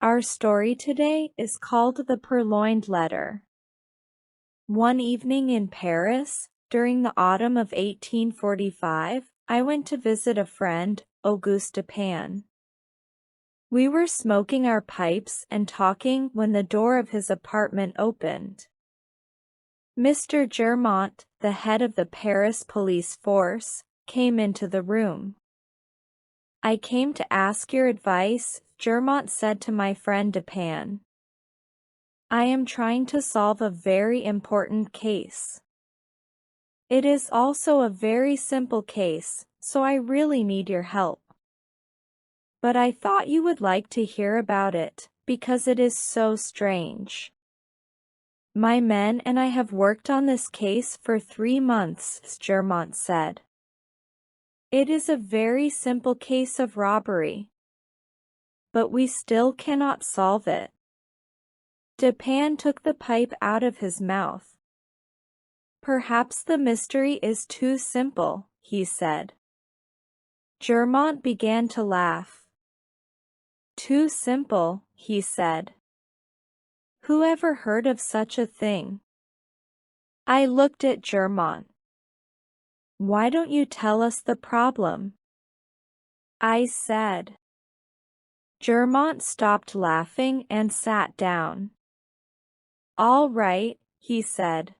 Our story today is called The Purloined Letter. One evening in Paris, during the autumn of 1845, I went to visit a friend, Auguste Dupin. We were smoking our pipes and talking when the door of his apartment opened. Mr. Germont, the head of the Paris police force, came into the room. "I came to ask your advice," Germont said to my friend Dupin. "I am trying to solve a very important case. It is also a very simple case, so I really need your help. But I thought you would like to hear about it, because it is so strange. My men and I have worked on this case for 3 months," Germont said. "It is a very simple case of robbery. But we still cannot solve it." Dupin took the pipe out of his mouth. "Perhaps the mystery is too simple," he said. Germont began to laugh. "Too simple," he said. "Who ever heard of such a thing?" I looked at Germont. "Why don't you tell us the problem?" I said. Germont stopped laughing and sat down. "All right," he said.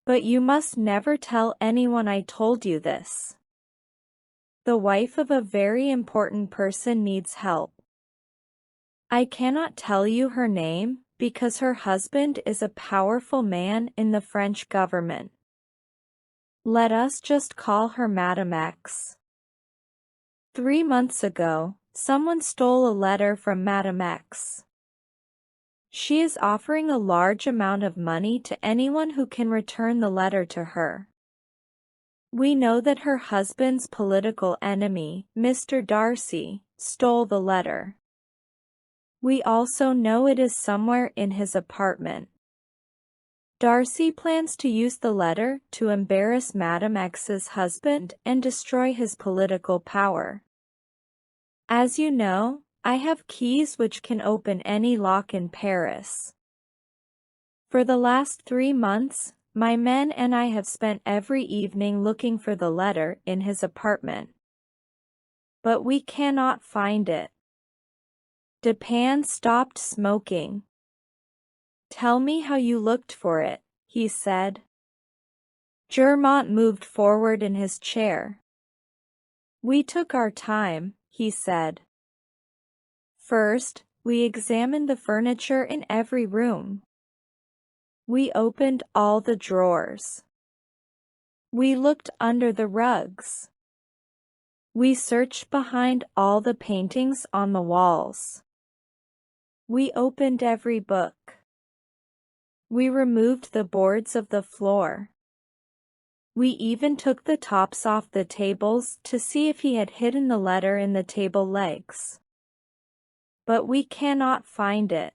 "But you must never tell anyone I told you this. The wife of a very important person needs help. I cannot tell you her name because her husband is a powerful man in the French government. Let us just call her Madame X. 3 months ago, someone stole a letter from Madame X. She is offering a large amount of money to anyone who can return the letter to her. We know that her husband's political enemy, Mr. Darcy, stole the letter. We also know it is somewhere in his apartment. Darcy plans to use the letter to embarrass Madame X's husband and destroy his political power. As you know, I have keys which can open any lock in Paris. For the last 3 months, my men and I have spent every evening looking for the letter in his apartment. But we cannot find it." Dupin stopped smoking. "Tell me how you looked for it," he said. Germont moved forward in his chair. "We took our time," he said. "First, we examined the furniture in every room. We opened all the drawers. We looked under the rugs. We searched behind all the paintings on the walls. We opened every book. We removed the boards of the floor. We even took the tops off the tables to see if he had hidden the letter in the table legs. But we cannot find it.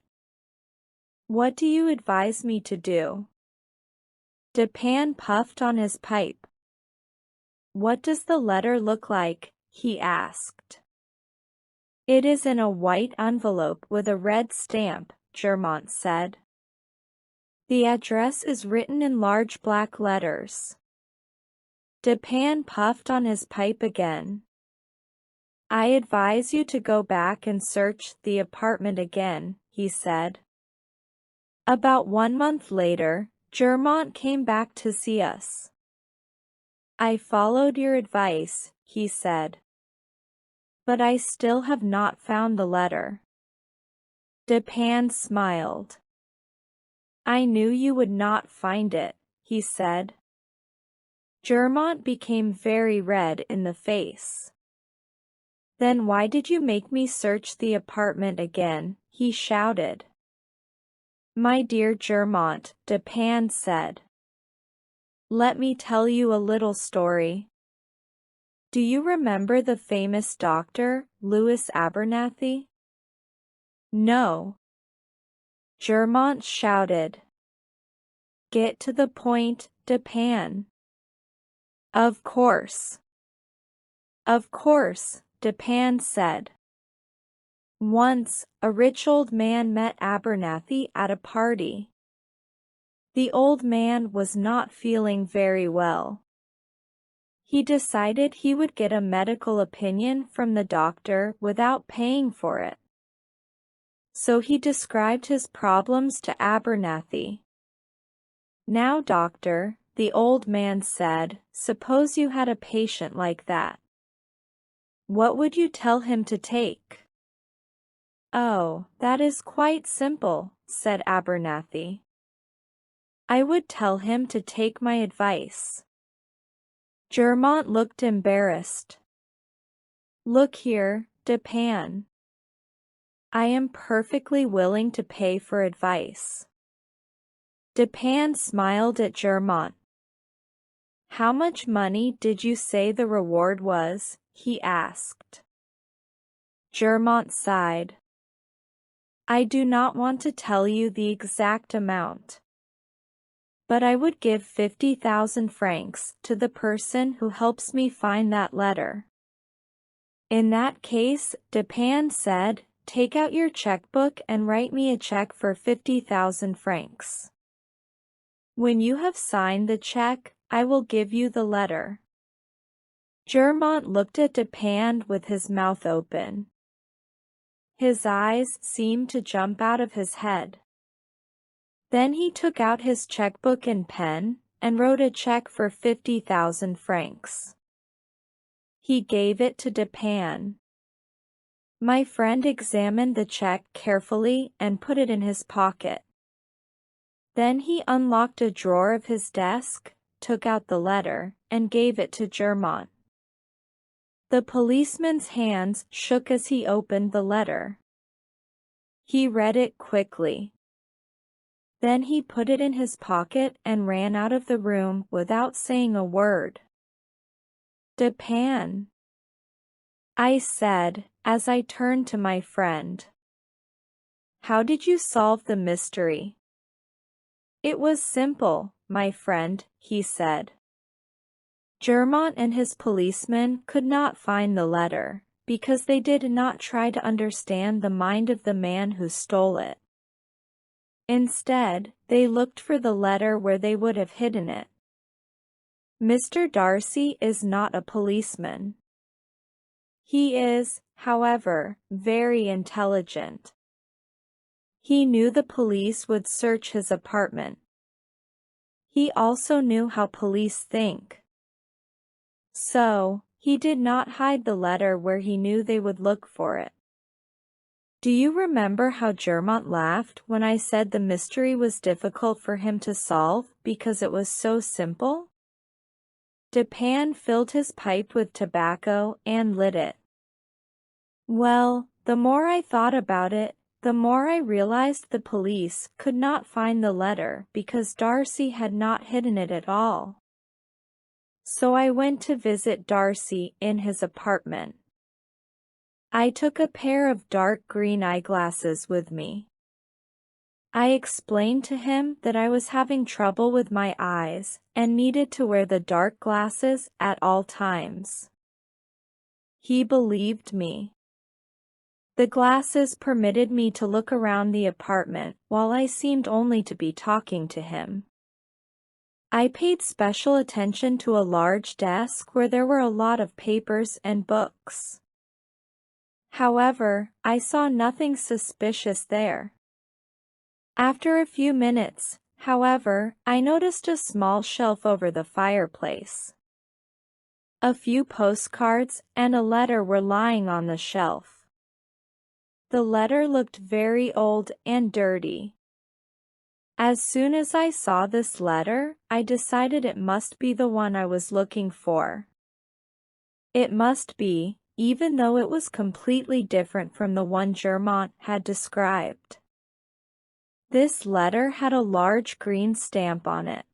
What do you advise me to do?" Dupin puffed on his pipe. "What does the letter look like?" he asked. "It is in a white envelope with a red stamp," Germont said. "The address is written in large black letters." Dupin puffed on his pipe again. "I advise you to go back and search the apartment again," he said. About 1 month later, Germont came back to see us. "I followed your advice," he said. "But I still have not found the letter." Dupin smiled. "I knew you would not find it," he said. Germont became very red in the face. "Then why did you make me search the apartment again?" he shouted. "My dear Germont," Dupin said. "Let me tell you a little story. Do you remember the famous doctor, Louis Abernathy?" "No." Germont shouted. "Get to the point, Dupin." Of course," Dupin said. Once, a rich old man met Abernathy at a party. The old man was not feeling very well. He decided he would get a medical opinion from the doctor without paying for it. So he described his problems to Abernathy. "Now, doctor," the old man said, "suppose you had a patient like that. What would you tell him to take?" "Oh, that is quite simple," said Abernathy. "I would tell him to take my advice." Germont looked embarrassed. "Look here, Dupin. I am perfectly willing to pay for advice." Dupin smiled at Germont. "How much money did you say the reward was?" he asked. Germont sighed. "I do not want to tell you the exact amount, but I would give 50,000 francs to the person who helps me find that letter." "In that case," Dupin said, "take out your checkbook and write me a check for 50,000 francs. When you have signed the check, I will give you the letter." Germont looked at Dupin with his mouth open. His eyes seemed to jump out of his head. Then he took out his checkbook and pen, and wrote a check for 50,000 francs. He gave it to Dupin. My friend examined the check carefully and put it in his pocket. Then he unlocked a drawer of his desk, took out the letter, and gave it to Germont. The policeman's hands shook as he opened the letter. He read it quickly. Then he put it in his pocket and ran out of the room without saying a word. "Dupin," I said, as I turned to my friend. "How did you solve the mystery?" "It was simple, my friend," he said. Germont and his policeman could not find the letter, because they did not try to understand the mind of the man who stole it. Instead, they looked for the letter where they would have hidden it. Mr. Darcy is not a policeman. He is, however, very intelligent. He knew the police would search his apartment. He also knew how police think. So, he did not hide the letter where he knew they would look for it. Do you remember how Germont laughed when I said the mystery was difficult for him to solve because it was so simple? Dupin filled his pipe with tobacco and lit it. "Well, the more I thought about it, the more I realized the police could not find the letter because Darcy had not hidden it at all. So I went to visit Darcy in his apartment. I took a pair of dark green eyeglasses with me. I explained to him that I was having trouble with my eyes and needed to wear the dark glasses at all times. He believed me. The glasses permitted me to look around the apartment while I seemed only to be talking to him. I paid special attention to a large desk where there were a lot of papers and books. However, I saw nothing suspicious there. After a few minutes, however, I noticed a small shelf over the fireplace. A few postcards and a letter were lying on the shelf. The letter looked very old and dirty. As soon as I saw this letter, I decided it must be the one I was looking for. It must be, even though it was completely different from the one Germont had described. This letter had a large green stamp on it.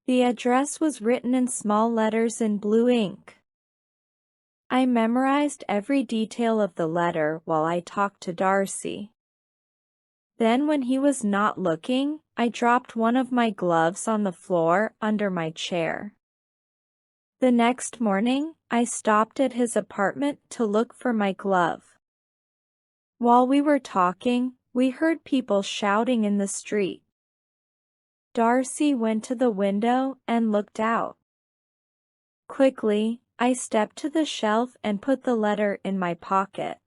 The address was written in small letters in blue ink. I memorized every detail of the letter while I talked to Darcy. Then when he was not looking, I dropped one of my gloves on the floor under my chair. The next morning, I stopped at his apartment to look for my glove. While we were talking, we heard people shouting in the street. Darcy went to the window and looked out. Quickly, I stepped to the shelf and put the letter in my pocket.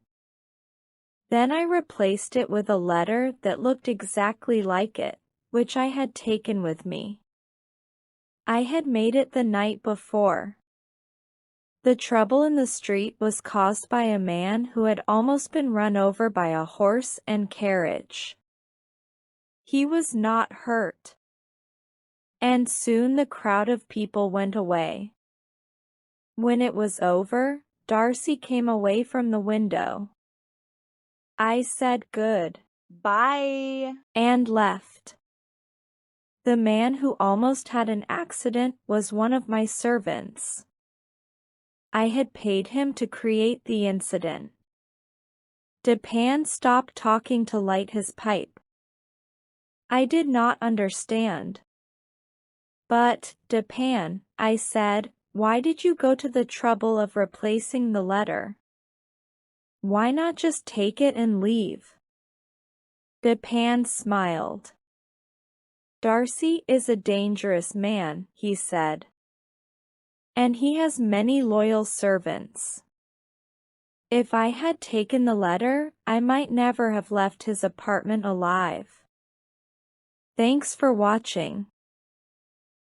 Then I replaced it with a letter that looked exactly like it, which I had taken with me. I had made it the night before. The trouble in the street was caused by a man who had almost been run over by a horse and carriage. He was not hurt. And soon the crowd of people went away. When it was over, Darcy came away from the window. I said good Bye. and left. The man who almost had an accident was one of my servants. I had paid him to create the incident. Dupin stopped talking to light his pipe. I did not understand. But, Dupin, I said, why did you go to the trouble of replacing the letter? Why not just take it and leave? Dupin smiled. Darcy is a dangerous man, he said. And he has many loyal servants. If I had taken the letter, I might never have left his apartment alive. Thanks for watching.